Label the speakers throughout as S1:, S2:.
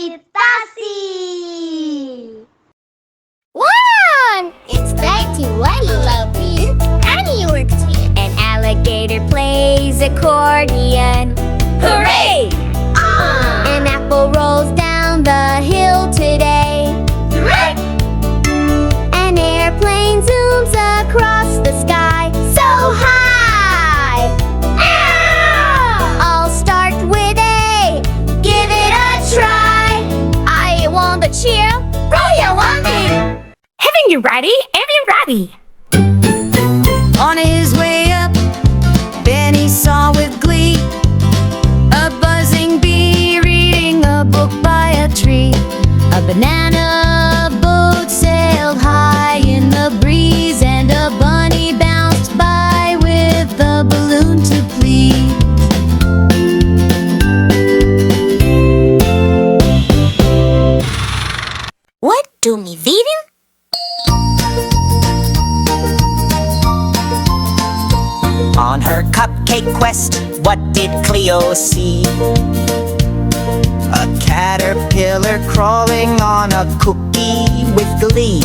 S1: with Tasi!
S2: One! It's time to love you. Annie works here. An alligator plays accordion. Hooray! An apple rolls down the hill today.
S1: Hooray!
S2: An airplane zooms across the sky so high. I'll start with A. Give it a try. I want the cheer. Royal Wonder.
S3: Haven't you ready? Are you ready?
S4: On his way up, Benny saw with glee a buzzing bee reading a book by a tree. A banana boat sailed high in the breeze, and a bunny bounced by with the balloon to please.
S2: What do me vidim?
S5: On her cupcake quest, what did Cleo see? A caterpillar crawling on a cookie with glee.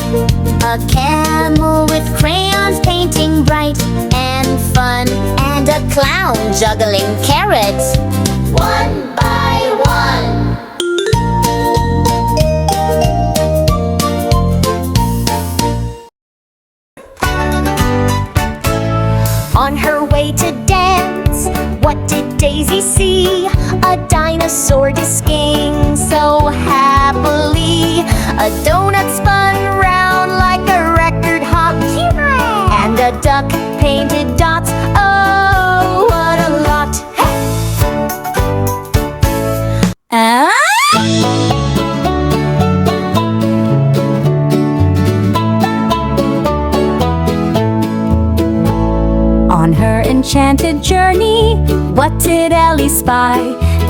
S2: A camel with crayons painting bright and fun, and a clown juggling carrots one by one. On her way to dance, what did Daisy see? A dinosaur disking so happily. A donut spun round like a record hop, and a duck painted dots. Oh, what a lot!
S4: On her enchanted journey, what did Ellie spy?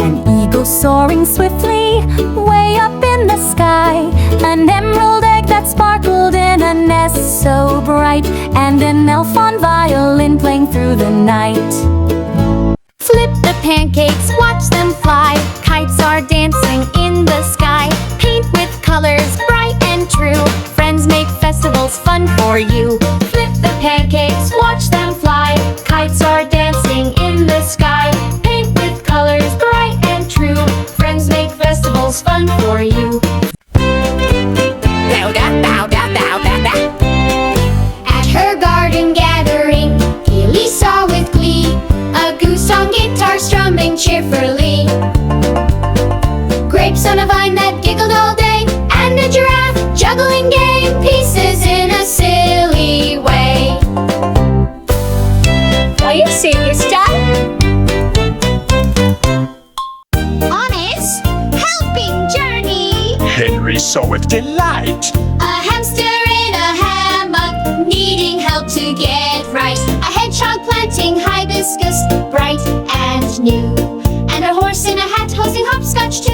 S4: An eagle soaring swiftly, way up in the sky. An emerald egg that sparkled in a nest so bright, and an elf on violin playing through the night. Flip the pancakes, watch them fly. Kites are dancing in the sky. Paint with colors bright and true. Friends make festivals fun for you. Flip the pancakes, watch them fly. Kites are dancing in the sky. Paint with colors bright and true. Friends make festivals fun for you.
S3: Bow da bow da bow da da.
S2: At her garden gathering, Kaylee saw with glee a goose on guitar strumming cheerfully. Grapes on a vine that giggled all day, and a giraffe juggling game pieces in a silly way.
S3: Are you serious, Dad?
S2: On his helping journey,
S6: Henry saw with delight.
S2: a hamster in a hammock needing help to get right. A hedgehog planting hibiscus bright and new, and a horse in a hat hosting hopscotch too.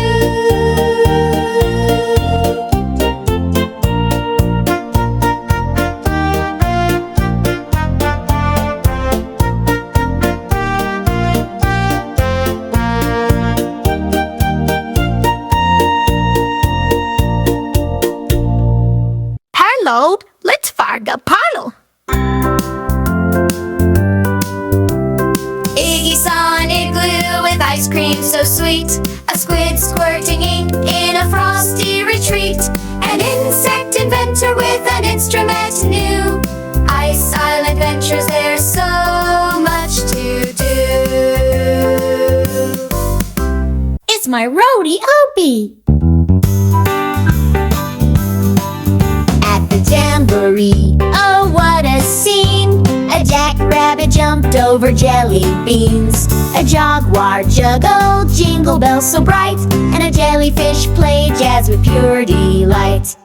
S3: Hello, let's fire the panel.
S4: Iggy saw an igloo with ice cream so sweet. A squid squirting ink in a frosty retreat. An insect inventor with an instrument new. Ice Island Ventures, there's so much to do.
S2: It's my roadie Opie. At the jamboree, oh what a scene! A jackrabbit jumped over jelly beans. A jaguar juggled jingle bells so bright, and a jellyfish played jazz with pure delight.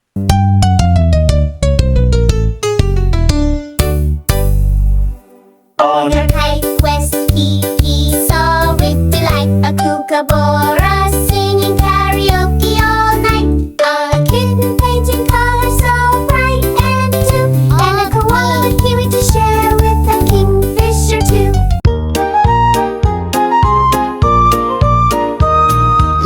S2: On her kite quest, he saw with delight a kookaburra singing karaoke all night. A kitten painting colors so bright and blue, and a koala with kiwi to share with a kingfisher too.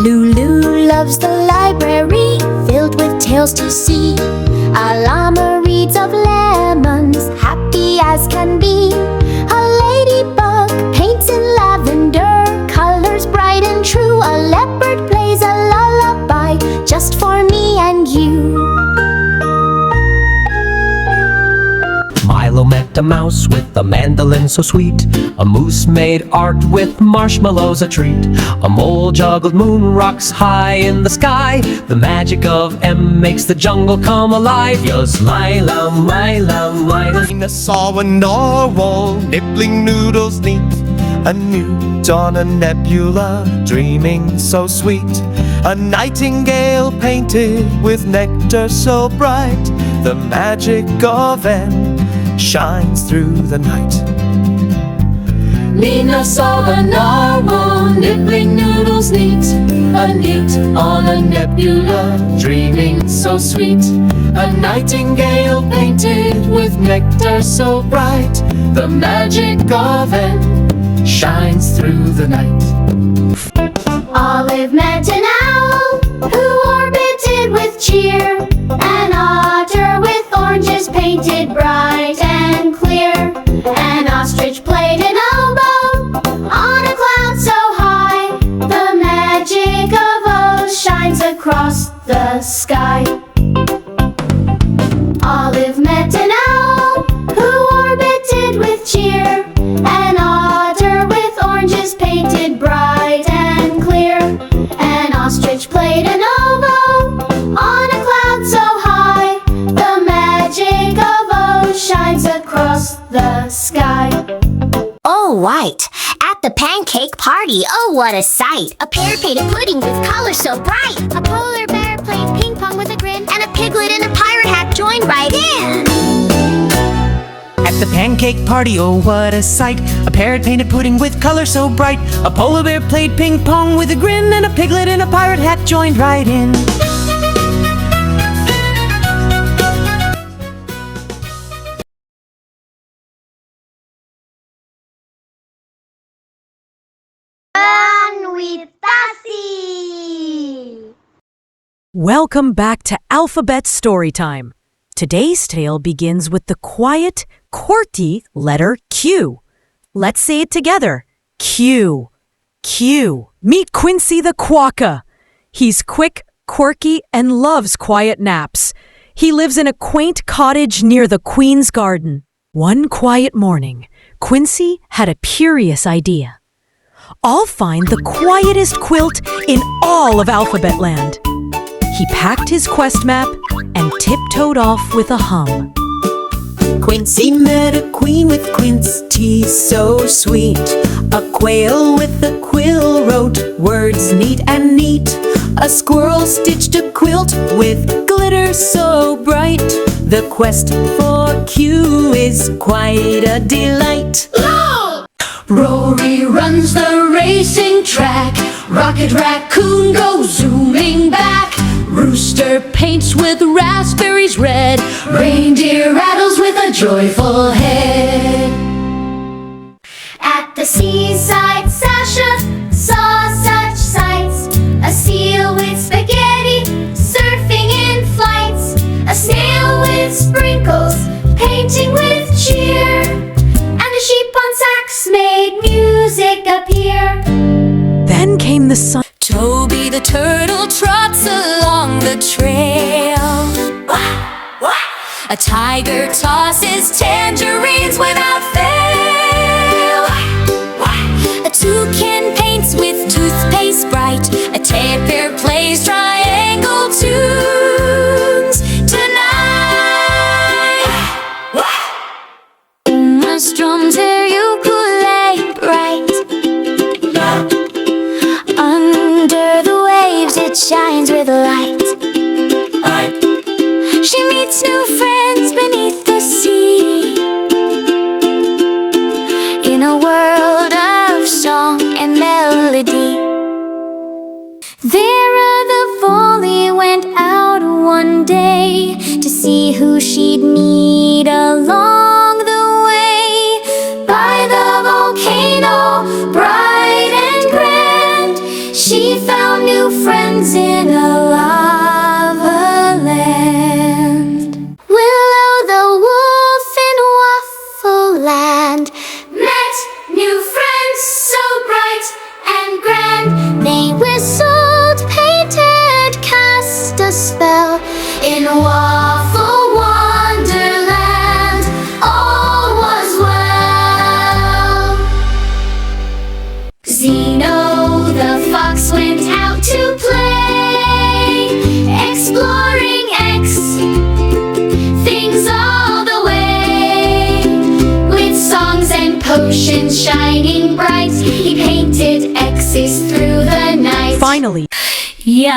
S2: Lulu loves the library filled with tales to see. A llama reads of lemons, happy as can be. A ladybug paints in lavender, colors bright and true. A leopard plays a lullaby just for me and you.
S1: Milo met a mouse with a mandolin so sweet. A moose made art with marshmallows a treat. A mole juggled moon rocks high in the sky. The magic of M makes the jungle come alive. Yes, Lila, Mila, Mila.
S6: Nina saw a narwhal nibbling noodles neat. A newt on a nebula dreaming so sweet. A nightingale painted with nectar so bright. The magic of M shines through the night.
S4: Nina saw a narwhal nibbling noodles neat. A newt on a nebula dreaming so sweet. A nightingale painted with nectar so bright. The magic of M shines through the night.
S2: Olive met an owl who orbited with cheer. An otter with oranges painted bright and clear. An ostrich played an oboe on a cloud so high. The magic of O shines across the sky. Olive met an owl who orbited with cheer. An otter with oranges painted bright and clear. An ostrich played an oboe on a cloud so high. The magic of O shines across the sky.
S7: Oh, white! At the pancake party, oh, what a sight! A pear-painted pudding with colors so bright.
S2: A polar bear played ping pong with a grin. And a piglet in a pirate hat joined right in.
S8: At the pancake party, oh what a sight! A parrot-painted pudding with color so bright. A polar bear played ping pong with a grin. And a piglet in a pirate hat joined right in.
S9: Welcome back to Alphabet Storytime. Today's tale begins with the quiet, quirky letter Q. Let's say it together. Q. Q. Meet Quincy the Quokka. He's quick, quirky, and loves quiet naps. He lives in a quaint cottage near the Queen's Garden. One quiet morning, Quincy had a curious idea. I'll find the quietest quilt in all of Alphabet Land. He packed his quest map and tiptoed off with a hum.
S8: Quincy met a queen with quince tea so sweet. A quail with a quill wrote words neat and neat. A squirrel stitched a quilt with glitter so bright. The quest for Q is quite a delight.
S4: Rory runs the racing track. Rocket Raccoon goes zooming back. Rooster paints with raspberries red. Reindeer rattles with a joyful head.
S2: At the seaside, Sasha saw such sights. A seal with spaghetti surfing in flights. A snail with sprinkles painting with cheer. And a sheep on sacks made music appear.
S9: Then came the sun.
S4: Toby the turtle trots along the trail. A tiger tosses tangerines without fail. A toucan paints with toothpaste bright. A tapir plays triangle tunes tonight.
S2: A strums her ukulele bright. Under the waves it shines with light. She meets new friends beneath the sea. In a world of song and melody. Vera the volley went out one day to see who she'd meet along the way. By the volcano, bright and grand, she found new friends in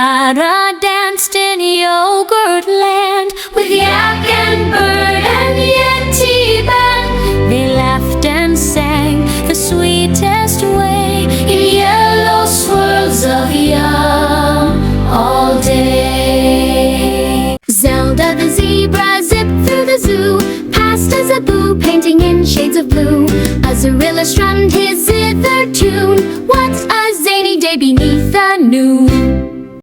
S4: Dada danced in Yogurt Land with Yak and Bird and Yeti Band. They laughed and sang the sweetest way in yellow swirls of yum all day. Zelda the zebra zipped through the zoo, past a Zaboo painting in shades of blue. Azarilla strummed his zither tune. What a zany day beneath the noon.